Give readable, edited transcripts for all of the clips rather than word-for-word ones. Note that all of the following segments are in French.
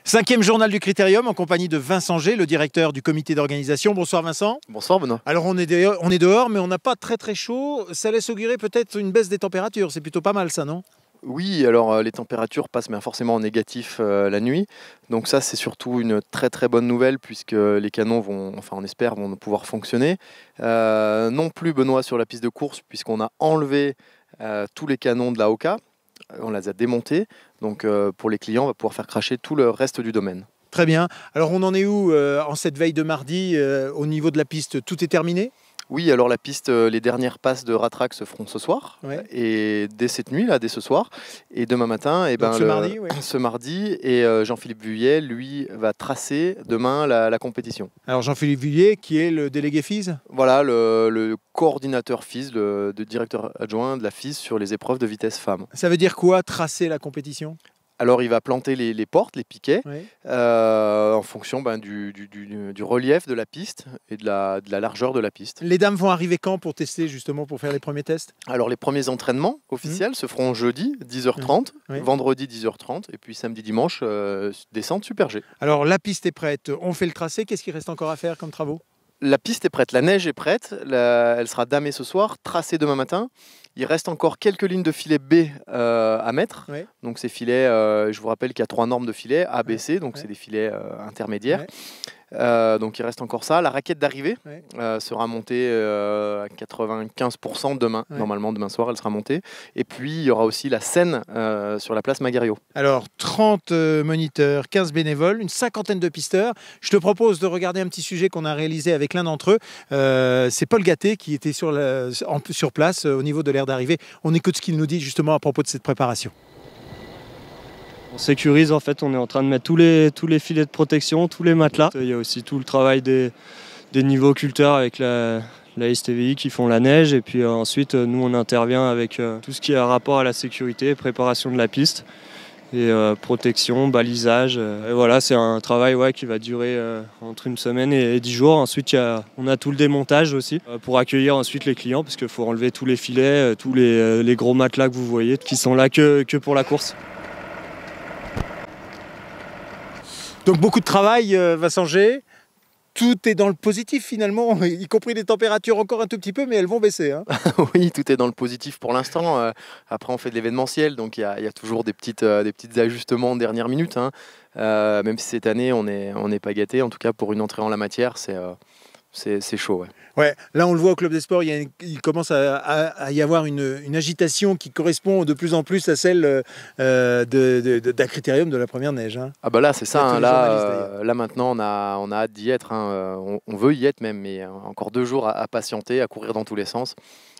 5e journal du Critérium en compagnie de Vincent G, le directeur du comité d'organisation. Bonsoir Vincent. Bonsoir Benoît. Alors on est dehors mais on n'a pas très chaud. Ça laisse augurer peut-être une baisse des températures. C'est plutôt pas mal ça, non? Oui, alors les températures passent forcément en négatif la nuit. Donc ça c'est surtout une très bonne nouvelle puisque les canons vont, enfin on espère, vont pouvoir fonctionner. Non plus Benoît sur la piste de course puisqu'on a enlevé tous les canons de la Oka. On les a démontés. Donc pour les clients, on va pouvoir faire cracher tout le reste du domaine. Très bien. Alors on en est où en cette veille de mardi au niveau de la piste? Tout est terminé? Oui, alors la piste, les dernières passes de Ratrac se feront ce soir, Ouais. et dès cette nuit, là, dès ce soir, et demain matin, et Donc mardi, ouais. ce mardi, et Jean-Philippe Vuillet, lui, va tracer demain la compétition. Alors Jean-Philippe Vuillet, qui est le délégué FIS? Voilà, le coordinateur FIS, le directeur adjoint de la FIS sur les épreuves de vitesse femmes. Ça veut dire quoi, tracer la compétition? Alors il va planter les portes, les piquets, Ouais. en fonction du relief de la piste et de la largeur de la piste. Les dames vont arriver quand pour tester, justement, pour faire les premiers tests? Alors les premiers entraînements officiels se feront jeudi 10h30, Oui. vendredi 10h30 et puis samedi dimanche descente Super G. Alors la piste est prête, on fait le tracé, qu'est-ce qu'il reste encore à faire comme travaux? La piste est prête, la neige est prête, elle sera damée ce soir, tracée demain matin. Il reste encore quelques lignes de filet B à mettre. Ouais. Donc ces filets, je vous rappelle qu'il y a 3 normes de filets, A, B, C, donc c'est des filets intermédiaires. Ouais. Donc il reste encore ça. La raquette d'arrivée Ouais. sera montée à 95% demain. Ouais. Normalement, demain soir, elle sera montée. Et puis, il y aura aussi la scène sur la place Magario. Alors 30 moniteurs, 15 bénévoles, une cinquantaine de pisteurs. Je te propose de regarder un petit sujet qu'on a réalisé avec l'un d'entre eux. C'est Paul Gatté qui était sur place au niveau de l'aire d'arrivée. On écoute ce qu'il nous dit justement à propos de cette préparation. On sécurise, en fait, on est en train de mettre tous les filets de protection, tous les matelas. Il y a aussi tout le travail des niveaux occulteurs avec la STVI qui font la neige. Et puis ensuite, nous, on intervient avec tout ce qui a rapport à la sécurité, préparation de la piste, et protection, balisage. Et voilà, c'est un travail qui va durer entre une semaine et 10 jours. Ensuite, on a tout le démontage aussi pour accueillir ensuite les clients, parce qu'il faut enlever tous les filets, tous les gros matelas que vous voyez, qui sont là que pour la course. Donc beaucoup de travail, Vincent G. Tout est dans le positif finalement, y compris les températures encore un tout petit peu, mais elles vont baisser. Hein. Oui, tout est dans le positif pour l'instant. Après, on fait de l'événementiel, donc il y a toujours des petits ajustements en dernière minute. Hein. Même si cette année, on n'est pas gâté. En tout cas, pour une entrée en la matière, c'est chaud. Ouais. Ouais, là on le voit au Club des Sports, il commence à y avoir une agitation qui correspond de plus en plus à celle d'un Critérium de la première neige. Hein. Ah bah là c'est ça, hein, là maintenant on a hâte d'y être, hein, on veut y être même, mais encore 2 jours à patienter, à courir dans tous les sens,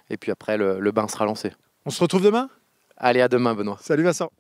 et puis après le bain sera lancé. On se retrouve demain? Allez, à demain Benoît. Salut Vincent.